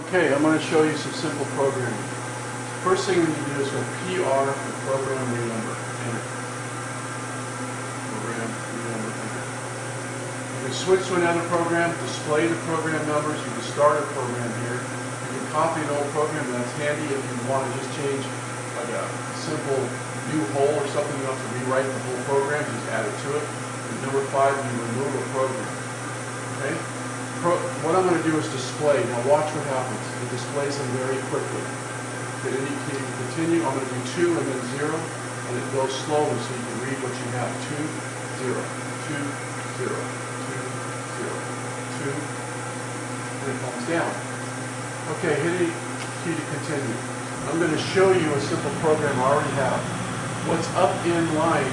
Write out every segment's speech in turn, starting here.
Okay, I'm going to show you some simple programming. First thing we need to do is go PR for program renumber. Enter. Program renumber. Enter. You can switch to another program, display the program numbers. You can start a program here. You can copy an old program. That's handy if you want to just change like a simple new whole or something. You don't have to rewrite the whole program. Just add it to it. And number 5, you remove a program. Okay. What I'm going to do is display. Now watch what happens. It displays them very quickly. Hit any key to continue. I'm going to do 2 and then 0, and it goes slowly so you can read what you have. 2, 0, 2, 0, 2, 0, 2, and it comes down. Okay, hit any key to continue. I'm going to show you a simple program I already have. What's up in line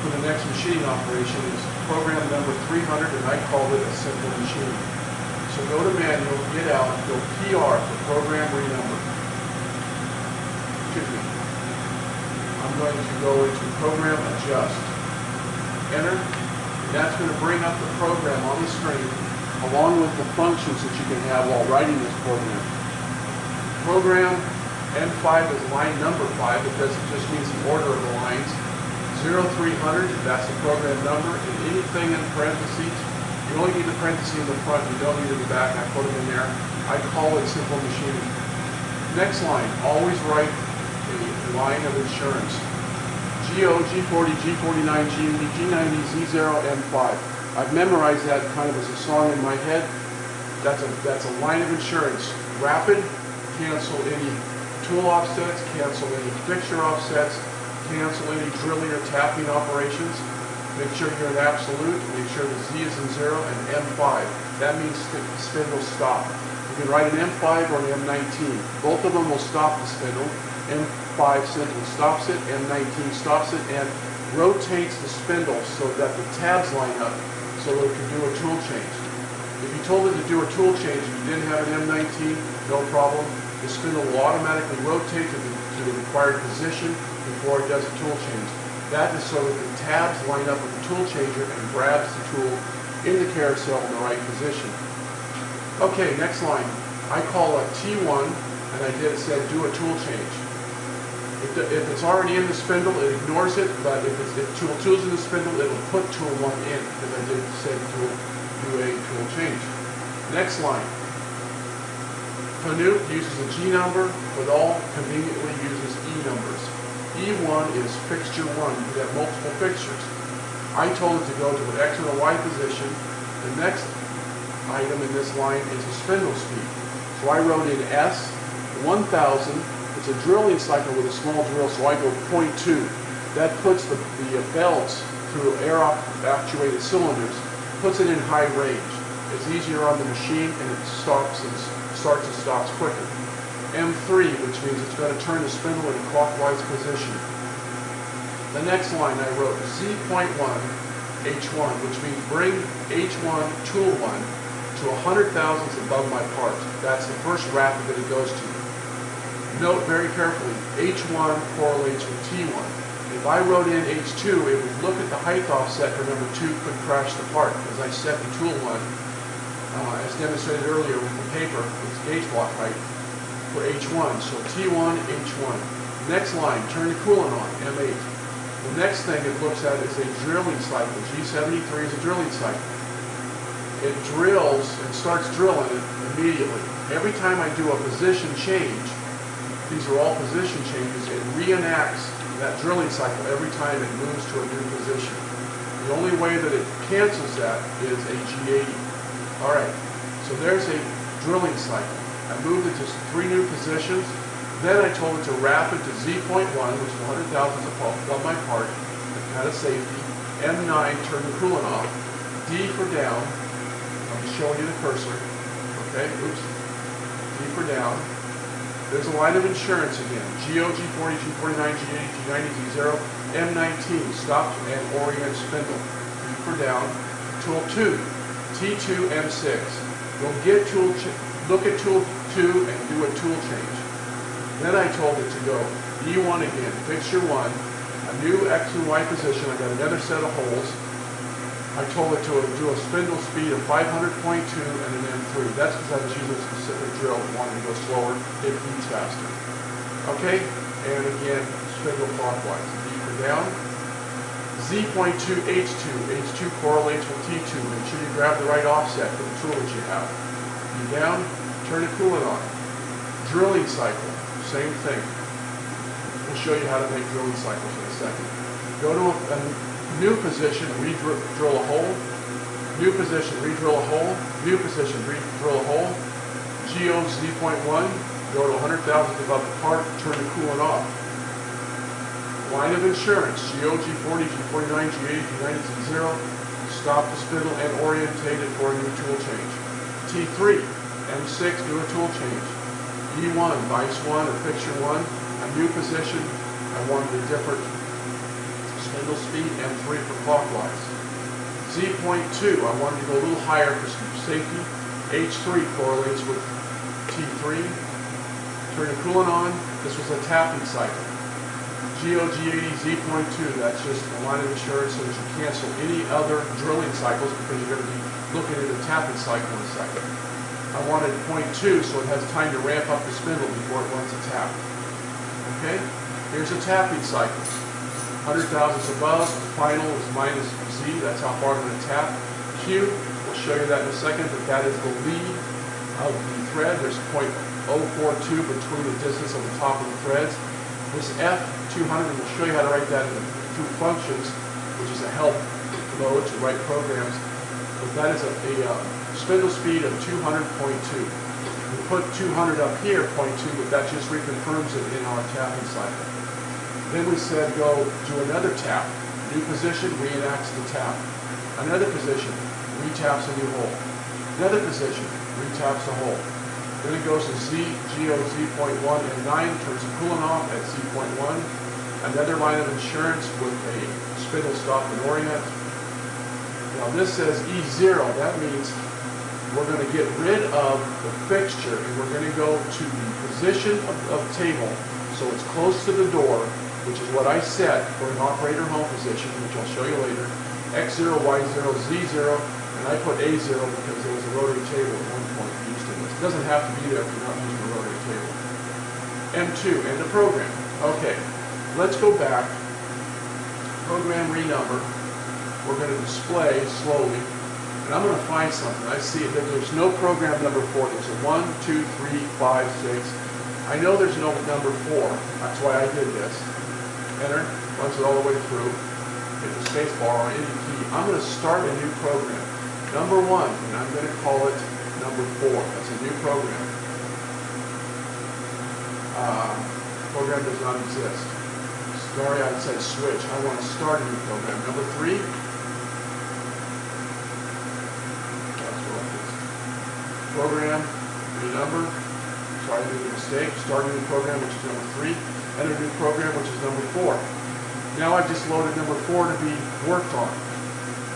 for the next machining operation is program number 300, and I called it a simple machine. So go to manual, get out, go PR for program renumber. Excuse me. I'm going to go into program adjust. Enter. And that's going to bring up the program on the screen along with the functions that you can have while writing this program. Program N5 is line number 5 because it just means the order of the lines. 0300, that's the program number, and anything in parentheses, you only need the parentheses in the front, you don't need it in the back. I put them in there. I call it simple machining. Next line, always write a line of insurance. GO, G40, G49, G80, G90, Z0, M5. I've memorized that kind of as a song in my head. That's a line of insurance. Rapid, cancel any tool offsets, cancel any fixture offsets, cancel any drilling or tapping operations. Make sure you're in absolute. Make sure the Z is in 0 and M5. That means spindle stop. You can write an M5 or an M19. Both of them will stop the spindle. M5 simply stops it. M19 stops it and rotates the spindle so that the tabs line up so that it can do a tool change. If you told it to do a tool change and you didn't have an M19, no problem. The spindle will automatically rotate to the required position before it does a tool change. That is so that the tabs line up with the tool changer and grabs the tool in the carousel in the right position. Okay, next line. I call a T1 and I said do a tool change. If it's already in the spindle, it ignores it, but if tool 2 is in the spindle, it will put tool 1 in because I did say do a tool change. Next line. Canute uses a G number, but all conveniently uses E numbers. E1 is fixture 1. You have multiple fixtures. I told it to go to an X and a Y position. The next item in this line is the spindle speed. So I wrote in S, 1000. It's a drilling cycle with a small drill, so I go 0.2. That puts the belts through air-actuated cylinders, puts it in high range. It's easier on the machine, and it starts and stops quicker. M3, which means it's going to turn the spindle in a clockwise position. The next line I wrote Z.1 H1, which means bring H1 tool 1 to 100 thousandths above my part. That's the first rapid that it goes to. Note very carefully, H1 correlates with T1. If I wrote in H2, it would look at the height offset for number 2 could crash the part because I set the tool 1 as demonstrated earlier with the paper, with gauge block height for H1. So T1, H1. Next line, turn the coolant on, M8. The next thing it looks at is a drilling cycle. G73 is a drilling cycle. It drills and starts drilling it immediately. Every time I do a position change, these are all position changes, it reenacts that drilling cycle every time it moves to a new position. The only way that it cancels that is a G80. Alright, so there's a drilling cycle. I moved it to 3 new positions. Then I told it to rapid to Z.1, which is 100 thousandths above my part, kind of safety. M9, turn the coolant off. D for down. I'm just showing you the cursor. Okay, oops. D for down. There's a line of insurance again. GO, G40, G49, G80, G90, Z0, M19, stop and orient spindle. D for down. Tool 2. T2, M6. Look at tool 2 and do a tool change. Then I told it to go E1 again, fixture 1, a new X and Y position. I got another set of holes. I told it to do a spindle speed of 500.2 and an M3. That's because I was using a specific drill. wanted to go slower, it feeds faster. Okay, and again, spindle clockwise. D for down. Z.2 H2. H2 correlates with T2. Make sure you grab the right offset for the tool that you have. D down, turn the coolant on. Drilling cycle, same thing. We'll show you how to make drilling cycles in a second. Go to a new position, re-drill a hole. New position, re-drill a hole. New position, re-drill a hole. GO Z.1, go to 100,000th above the part, turn the coolant off. Line of insurance, GO, G40, G49, G80, G90, G0. Stop the spindle and orientate it for a new tool change. T3, M6, do a tool change. E1, vice 1 or fixture 1, a new position. I wanted a different spindle speed, M3 for clockwise. Z.2, I wanted to go a little higher for some safety. H3 correlates with T3. Turn the coolant on. This was a tapping cycle. GOG80 Z.2, that's just a line of insurance so that you cancel any other drilling cycles because you're going to be looking at a tapping cycle in a second. I wanted 0.2 so it has time to ramp up the spindle before it runs a tap. Okay, here's a tapping cycle. 100 thousandths above, the final is minus Z, that's how far I'm going to tap. Q, we'll show you that in a second, but that is the lead of the thread. There's 0.042 between the distance of the top of the threads. This F200, we'll show you how to write that through functions, which is a help mode to write programs. But that is a spindle speed of 200.2. We put 200 up here, 0.2, but that just reconfirms it in our tapping cycle. Then we said go do another tap. New position, reenacts the tap. Another position, retaps a new hole. Another position, retaps a hole. Then it goes to Z, GO, Z.1 and 9, turns the coolant off at Z.1. Another line of insurance with a spindle stop and orient. Now this says E0, that means we're going to get rid of the fixture and we're going to go to the position of table so it's close to the door, which is what I set for an operator home position, which I'll show you later. X0, Y0, Z0, and I put A0 because there was a rotary table at one point used in this. It doesn't have to be there if you're not using a rotary table. M2, end of program. Okay, let's go back. Program renumber. We're going to display slowly. And I'm going to find something. I see that there's no program number 4. There's a 1, 2, 3, 5, 6. I know there's no number 4. That's why I did this. Enter. Runs it all the way through. Hit the space bar on any key. I'm going to start a new program. Number 1, and I'm going to call it number 4. That's a new program. Program does not exist. Sorry, I said switch. I want to start a new program. Number 3. Program, renumber. Sorry, I made a mistake. Start a new program, which is number 3. Enter a new program, which is number 4. Now I've just loaded number 4 to be worked on.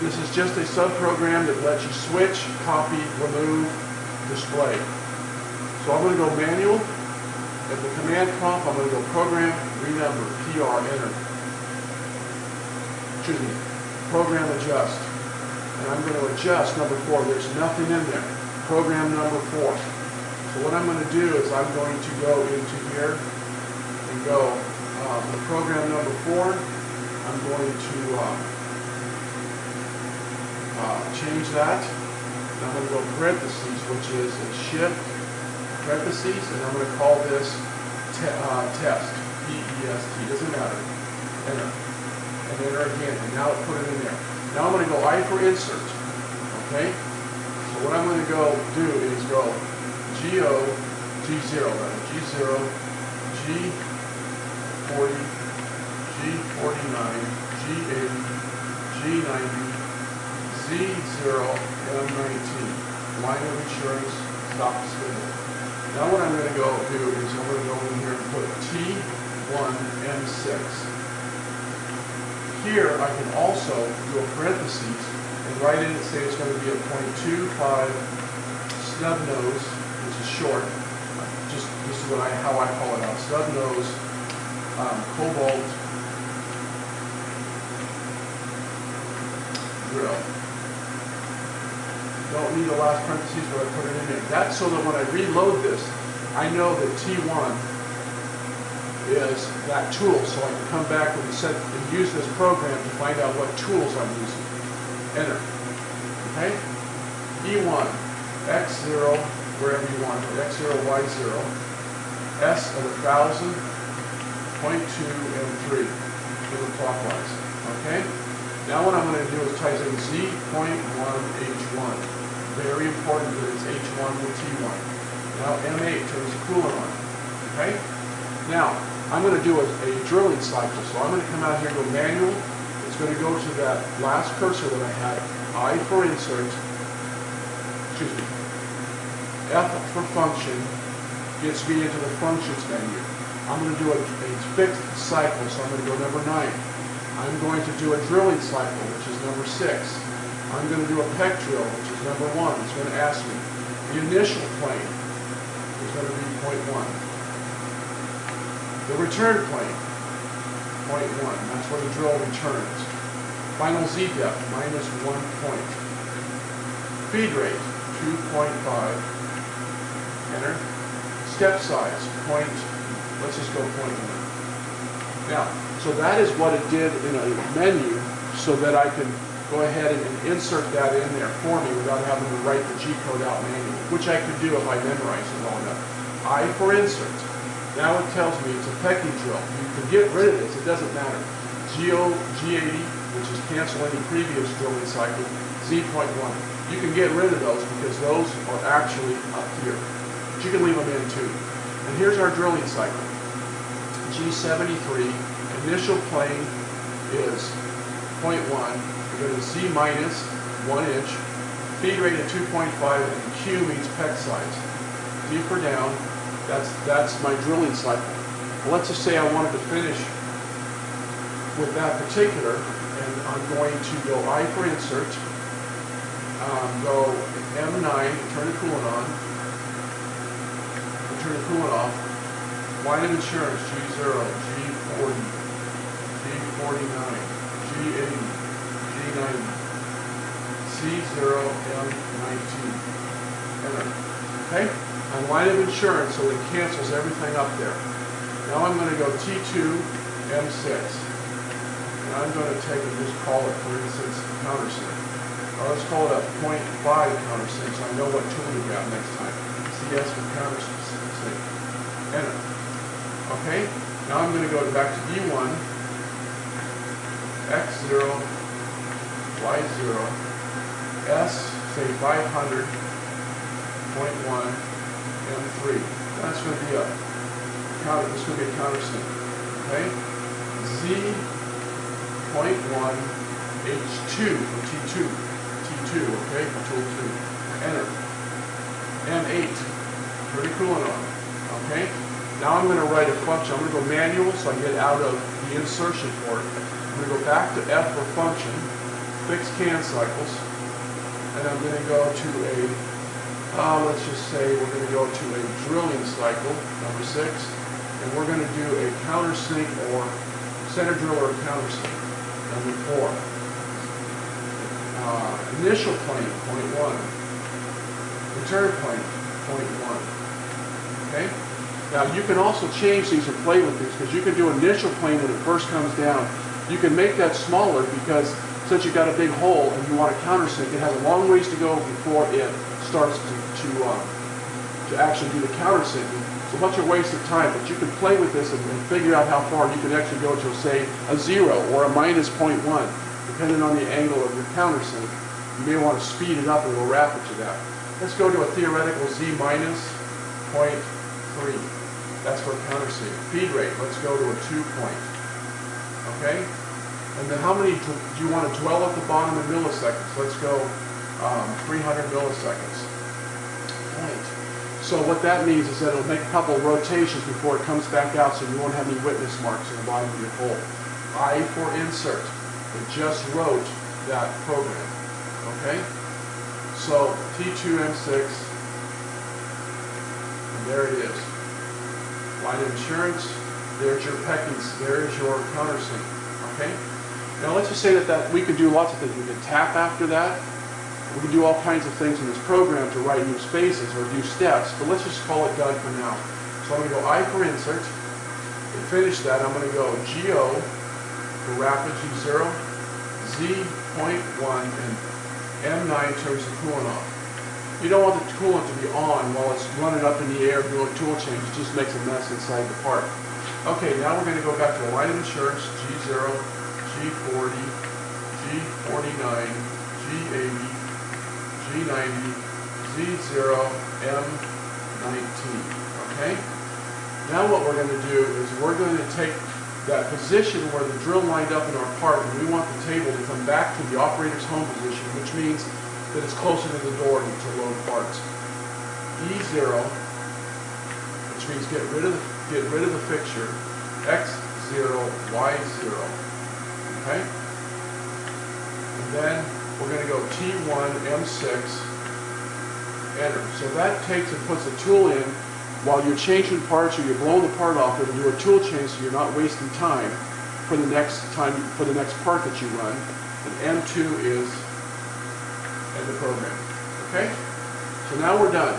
This is just a subprogram that lets you switch, copy, remove, display. So I'm going to go manual. At the command prompt, I'm going to go program, renumber, PR, enter. Excuse me, program adjust. And I'm going to adjust number 4. There's nothing in there. Program number 4. So what I'm going to do is I'm going to go into here and go the program number 4. I'm going to change that. And I'm going to go parentheses, which is a shift parentheses, and I'm going to call this test. P-E-S-T. Doesn't matter. Enter. And enter again. And now put it in there. Now I'm going to go I for insert. Okay? So what I'm going to go do is go G0, G0, G40, G49, G80, G90, Z0, M19. Line of insurance, stop the spindle. Now what I'm going to go do is I'm going to go in here and put T1, M6. Here I can also do a parentheses and write in and say it's going to be a .25 snub nose, which is short. This is how I call it out. Snub nose, cobalt drill. Don't need the last parentheses, but I put it in there. That's so that when I reload this, I know that T1 is that tool, so I can come back and use this program to find out what tools I'm using. Enter. Okay? E1, X0, wherever you want, X0, Y0, S of 1,000, 0.2, and 3, clockwise. Okay? Now what I'm going to do is type in Z.1 H1. Very important that it's H1 with T1. Now M8 turns the coolant on. Okay? Now, I'm going to do a drilling cycle. So I'm going to come out here and go manual. It's going to go to that last cursor that I had. I for insert. Excuse me. F for function gets me into the functions menu. I'm going to do a fixed cycle, so I'm going to go number 9. I'm going to do a drilling cycle, which is number 6. I'm going to do a peck drill, which is number 1. It's going to ask me. The initial plane is going to be 0.1. The return plane, 0.1. That's where the drill returns. Final Z depth, -1 point. Feed rate, 2.5. Enter. Step size, let's just go 0.1. Now, so that is what it did in a menu, so that I can go ahead and insert that in there for me without having to write the G code out manually, which I could do if I memorize it well enough. I for insert. Now it tells me it's a pecking drill. You can get rid of this, it doesn't matter. G80, which is cancel any previous drilling cycle, Z.1. You can get rid of those because those are actually up here. But you can leave them in too. And here's our drilling cycle. G73, initial plane is 0.1. We're going to Z minus 1 inch. Feed rate of 2.5, and Q means peck size. D for down. That's my drilling cycle. Well, let's just say I wanted to finish with that particular, and I'm going to go I for insert, go M9, turn the coolant on, turn the coolant off, line of insurance, G0, G40, G49, G80, G90, C0, M19, enter. Okay? On line of insurance, so it cancels everything up there. Now I'm going to go T2, M6. And I'm going to take and just call it, for instance, countersink. Or let's call it a 0.5 countersink, so I know what tool to grab next time. CS for countersink. Enter. Okay? Now I'm going to go back to E1, X0, Y0, S, say 500, 0.1, M3. That's going to be a counter. This is going to be a countersink. Okay. Z.1 H2 for T2. T2. Okay. For tool 2. Enter. M8. Pretty coolant on. Okay. Now I'm going to write a function. I'm going to go manual, so I get out of the insertion port. I'm going to go back to F for function. Fixed can cycles, and I'm going to go to a let's just say we're going to go to a drilling cycle, number 6, and we're going to do a countersink or center drill or a countersink, number 4. Initial plane, 0.1. Return plane, 0.1. Okay? Now you can also change these or play with these, because you can do initial plane when it first comes down. You can make that smaller because since you've got a big hole and you want a countersink, it has a long ways to go before it starts to actually do the countersinking. It's a bunch of wasted time, but you can play with this and figure out how far you can actually go to, say, a 0 or a -0.1, depending on the angle of your countersink. You may want to speed it up a little rapid to that. Let's go to a theoretical Z minus 0.3. That's for countersink. Feed rate, let's go to a 2 point. Okay? And then how many do you want to dwell at the bottom in milliseconds? Let's go 300 milliseconds. Point. So what that means is that it'll make a couple of rotations before it comes back out, so you won't have any witness marks in the bottom of your hole. I for insert. It just wrote that program. Okay? So T2 M6, and there it is. Line of insurance, there's your pecking, there's your countersink. Okay? Now let's just say that we could do lots of things. We could tap after that. We can do all kinds of things in this program to write new spaces or do steps, but let's just call it done for now. So I'm going to go I for insert. To finish that, I'm going to go GO for rapid G0, Z.1, and M9 turns the coolant off. You don't want the coolant to be on while it's running up in the air doing tool change. It just makes a mess inside the part. Okay, now we're going to go back to the line of insurance, G0, G40, G49, G80, G90, Z0, M19. Okay? Now what we're going to do is we're going to take that position where the drill lined up in our part, and we want the table to come back to the operator's home position, which means that it's closer to the door to load parts. E0, which means get rid of the fixture, X0, Y0. Okay? And then we're going to go T1, M6, enter. So that takes and puts a tool in while you're changing parts or you're blowing the part off, it'll do a tool change so you're not wasting time for the next part that you run. And M2 is end the program. Okay? So now we're done.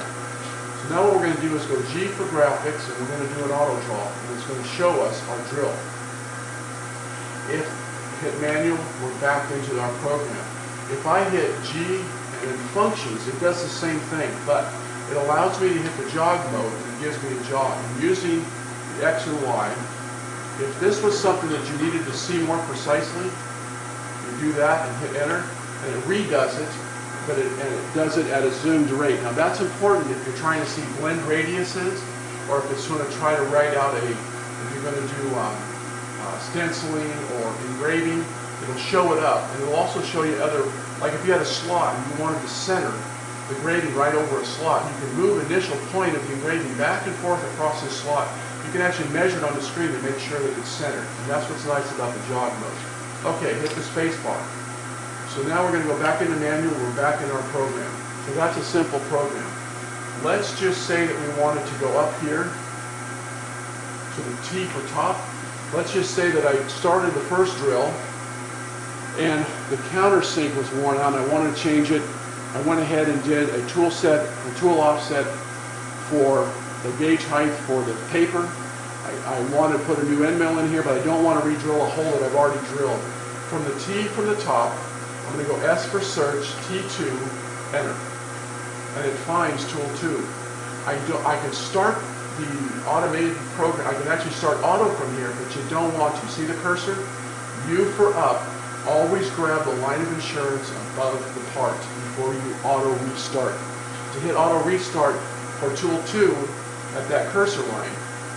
So now what we're going to do is go G for graphics, and we're going to do an auto draw, and it's going to show us our drill. If we hit manual, we're back into our program. If I hit G and then functions, it does the same thing, but it allows me to hit the jog mode, and it gives me a jog. I'm using the X and Y. If this was something that you needed to see more precisely, you do that and hit enter, and it redoes it, and it does it at a zoomed rate. Now that's important if you're trying to see blend radiuses, or if it's going to try to write out if you're going to do stenciling or engraving, it'll show it up. And it'll also show you other, like if you had a slot and you wanted to center the engraving right over a slot, you can move initial point of the engraving back and forth across this slot. You can actually measure it on the screen to make sure that it's centered. And that's what's nice about the jog mode. Okay, hit the space bar. So now we're going to go back into manual, we're back in our program. So that's a simple program. Let's just say that we wanted to go up here to the T for top. Let's just say that I started the first drill and the countersink was worn out and I wanted to change it. I went ahead and did a tool offset for the gauge height for the paper. I want to put a new end mill in here, but I don't want to re-drill a hole that I've already drilled. From the T from the top, I'm going to go S for search, T2, enter. And it finds tool 2. I can start the automated program. I can actually start auto from here, but you don't want to. See the cursor? U for up. Always grab the line of insurance above the part before you auto restart. To hit auto restart for tool 2 at that cursor line,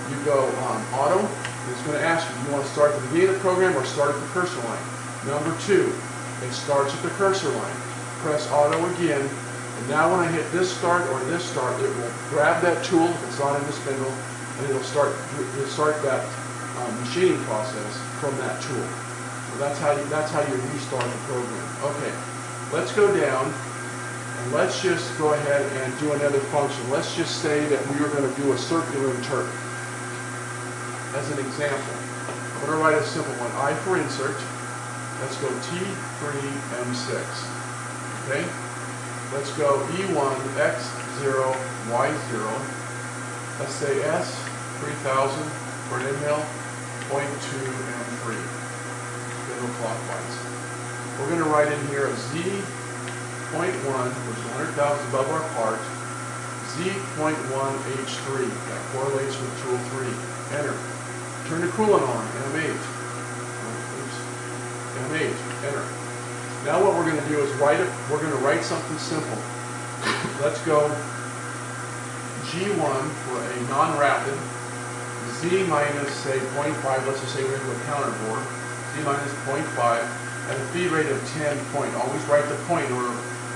you go auto. It's going to ask you, do you want to start at the beginning of the program or start at the cursor line? Number 2, it starts at the cursor line. Press auto again, and now when I hit this start or this start, it will grab that tool if it's not in the spindle, and it'll start that machining process from that tool. So that's how you restart the program. Okay, let's go down and let's just go ahead and do another function. Let's just say that we were going to do a circular interp. As an example, I'm going to write a simple one. I for insert. Let's go T3, M6. Okay? Let's go E1, X0, Y0. Let's say S, 3000 for an inhale, 0.2, M3. Go clockwise. We're going to write in here a Z.1, which is 100,000 above our part, Z.1 H3. That correlates with tool 3. Enter. Turn the coolant on, M8. M8, enter. Now what we're going to do is we're going to write something simple. Let's go G1 for a non-rapid, Z minus, say, 0.5, let's just say we're going to do a counter bore, Z minus 0.5, at a feed rate of 10 point. Always write the point or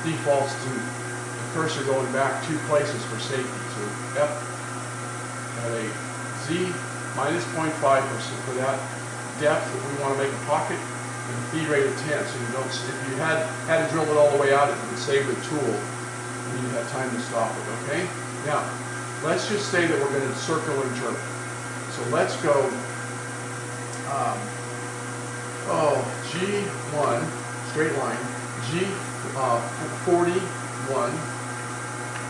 defaults to the cursor going back 2 places for safety. So F at a Z minus 0.5% for that depth that we want to make a pocket, and a feed rate of 10, so you don't, if you had to drill it all the way out, it would save the tool, and you'd have time to stop it, okay? Now, let's just say that we're going to circle and jerk. So let's go, G1, straight line, G, 41,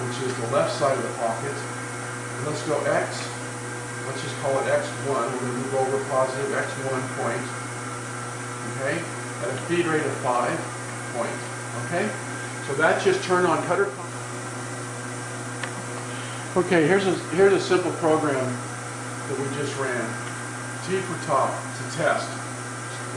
which is the left side of the pocket. And let's go X. Let's just call it X1. We're going to move over positive X1 point. Okay? At a feed rate of 5 point. Okay? So that's just turn on cutter. Okay, here's a simple program that we just ran. T for top to test.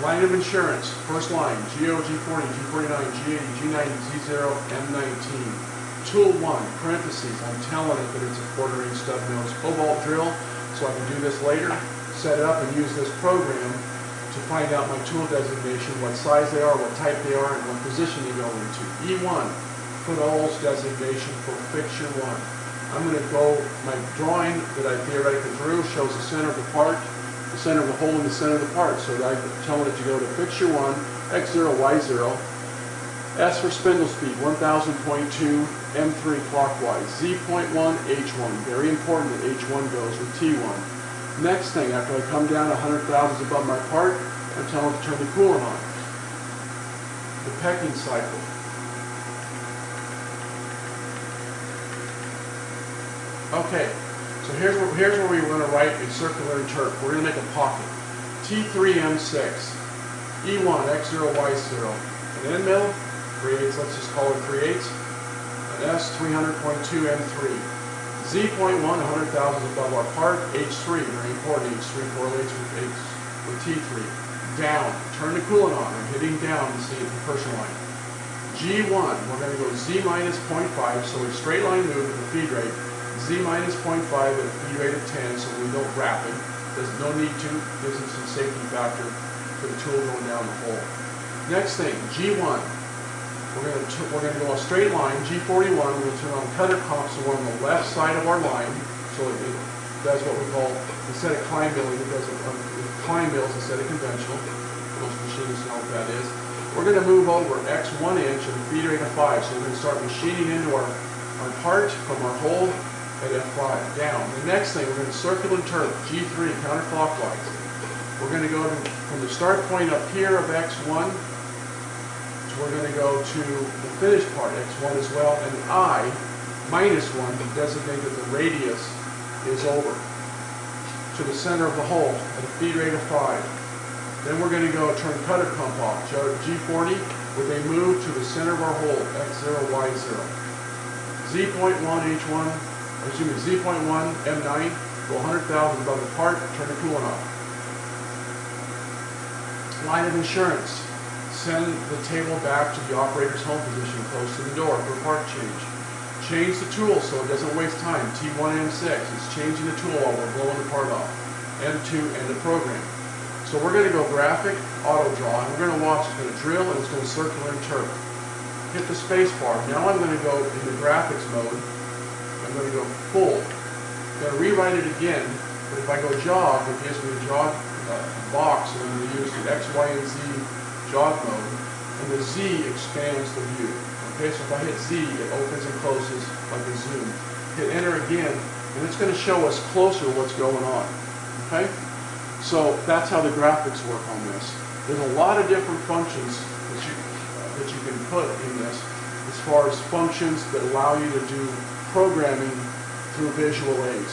Line of insurance, first line, G0, G40, G49, G80, G90, Z0, M19. Tool 1, parentheses, I'm telling it that it's a quarter-inch stub nose cobalt drill, so I can do this later, set it up and use this program to find out my tool designation, what size they are, what type they are, and what position they go into. E1, fadal designation for fixture 1. I'm going to go, my drawing that I theoretically drew shows the center of the part, the center of the hole in the center of the part. So I'm telling it to go to fixture 1, X0, Y0. S for spindle speed, 1000.2, M3 clockwise. Z.1, H1. Very important that H1 goes with T1. Next thing, after I come down 100 thousandths above my part, I'm telling it to turn the coolant on. The pecking cycle. Okay, so here's where we want to write a circular interp. We're going to make a pocket. T3M6, E1, X0, Y0. An end mill, 3/8, let's just call it 3/8. An S, 300.2, M3. Z.1, 100 thousandths above our part. H3, very important. H3 correlates with T3. Down, turn the coolant on. I'm hitting down to see the compression line. G1, we're going to go Z minus 0.5, so a straight line move with the feed rate. Z minus 0.5 at a feed rate of 10, so we don't wrap it. There's no need to. Gives us some safety factor for the tool going down the hole. Next thing, G1. We're going to go a straight line. G41. We'll turn on cutter comps along the left side of our line, so it does what we call, instead of climb milling, it does climb mills instead of conventional. Most machinists know what that is. We're going to move over X1 inch at a feed rate of 5, so we're going to start machining into our part from our hole at F5, down. The next thing, we're going to circular turn, G3, counterclockwise. We're going to go from the start point up here of X1, so we're going to go to the finished part, X1 as well, and I, minus 1, to designate that the radius is over to the center of the hole at a feed rate of 5. Then we're going to go turn cutter pump off, G40, with a move to the center of our hole, X0, Y0. Z.1, H1, Z.1, M9, go 100 thousandths above the part, turn the coolant off. Line of insurance, send the table back to the operator's home position close to the door for a part change. Change the tool so it doesn't waste time. T1, M6, it's changing the tool while we're blowing the part off. M2, end of program. So we're going to go graphic, auto draw, and we're going to watch, it's going to drill and it's going to circular interp. Hit the space bar. Now I'm going to go into graphics mode. I'm going to go full. I'm going to rewrite it again, but if I go jog, it gives me a jog box, and I'm going to use the X, Y, and Z jog mode, and the Z expands the view. Okay, so if I hit Z, it opens and closes like a zoom. Hit enter again, and it's going to show us closer what's going on. Okay, so that's how the graphics work on this. There's a lot of different functions that you can put in this, as far as functions that allow you to do programming through visual aids.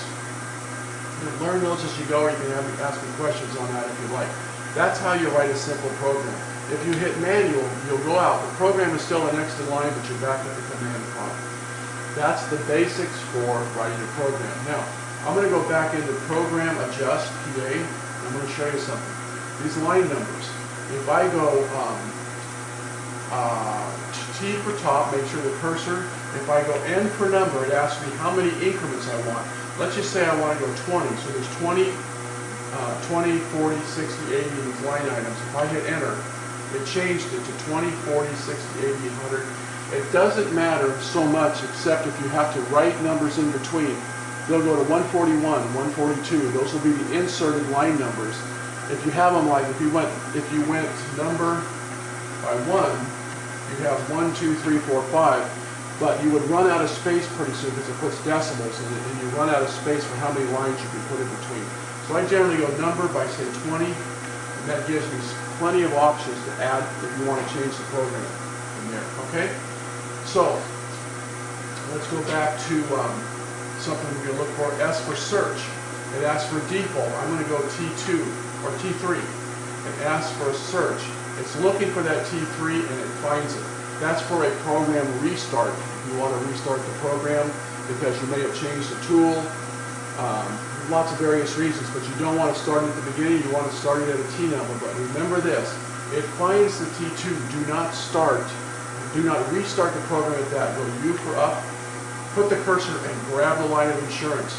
You can learn those as you go, or you can ask me questions on that if you like. That's how you write a simple program. If you hit manual, you'll go out. The program is still next in line, but you're back at the command prompt. That's the basics for writing a program. Now, I'm going to go back into Program, Adjust, PA, and I'm going to show you something. These line numbers. If I go T for top, make sure the cursor. If I go N for number, it asks me how many increments I want. Let's just say I want to go 20. So there's 20, 20, 40, 60, 80 in these line items. If I hit enter, it changed it to 20, 40, 60, 80, 100. It doesn't matter so much, except if you have to write numbers in between. They'll go to 141, 142. Those will be the inserted line numbers. If you have them like, if you went number by 1, you'd have 1, 2, 3, 4, 5. But you would run out of space pretty soon because it puts decimals in it, and you run out of space for how many lines you can put in between. So I generally go number by, say, 20, and that gives me plenty of options to add if you want to change the program. there, okay? So, let's go back to something we're going to look for. S for search. It asks for default. I'm going to go T2 or T3. It asks for a search. It's looking for that T3 and it finds it. That's for a program restart. You want to restart the program because you may have changed the tool. Lots of various reasons, but you don't want to start it at the beginning. You want to start it at a T number. But remember this, it finds the T2. Do not restart the program at that. Go to U for up, put the cursor and grab the line of insurance.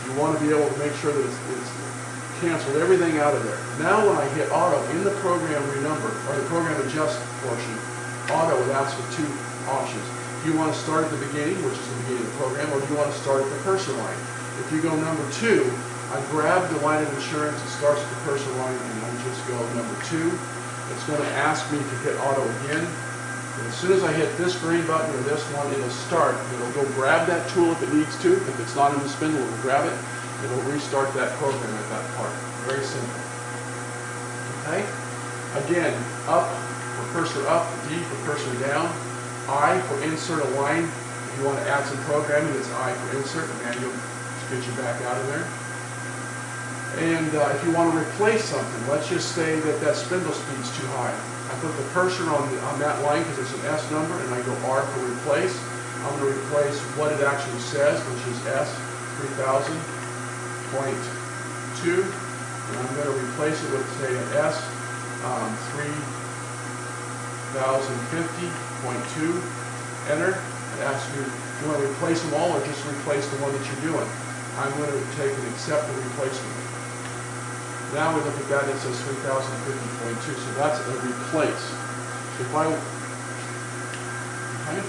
You want to be able to make sure that it's canceled everything out of there. Now when I hit auto in the program renumber, or the program adjust portion, auto would ask for two options. Do you want to start at the beginning, which is the beginning of the program, or do you want to start at the cursor line? If you go number 2, I grab the line of insurance, it starts at the cursor line, and I just go number 2. It's going to ask me to hit auto again. And as soon as I hit this green button or this one, it'll start. It'll go grab that tool if it needs to. If it's not in the spindle, it'll grab it. It'll restart that program at that part. Very simple. Okay? Again, up for cursor up, D for cursor down, I for insert a line. If you want to add some programming, it's I for insert, and then you'll get you back out of there. And if you want to replace something, let's just say that spindle speed's too high. I put the cursor on that line because it's an S number, and I go R for replace. I'm going to replace what it actually says, which is S 3000.2, and I'm going to replace it with, say, an S 3050.2. Enter. It asks you, do you want to replace them all or just replace the one that you're doing? I'm going to take and accept the replacement. Now we look at that, it says 3050.2, so that's a replace. If I, okay.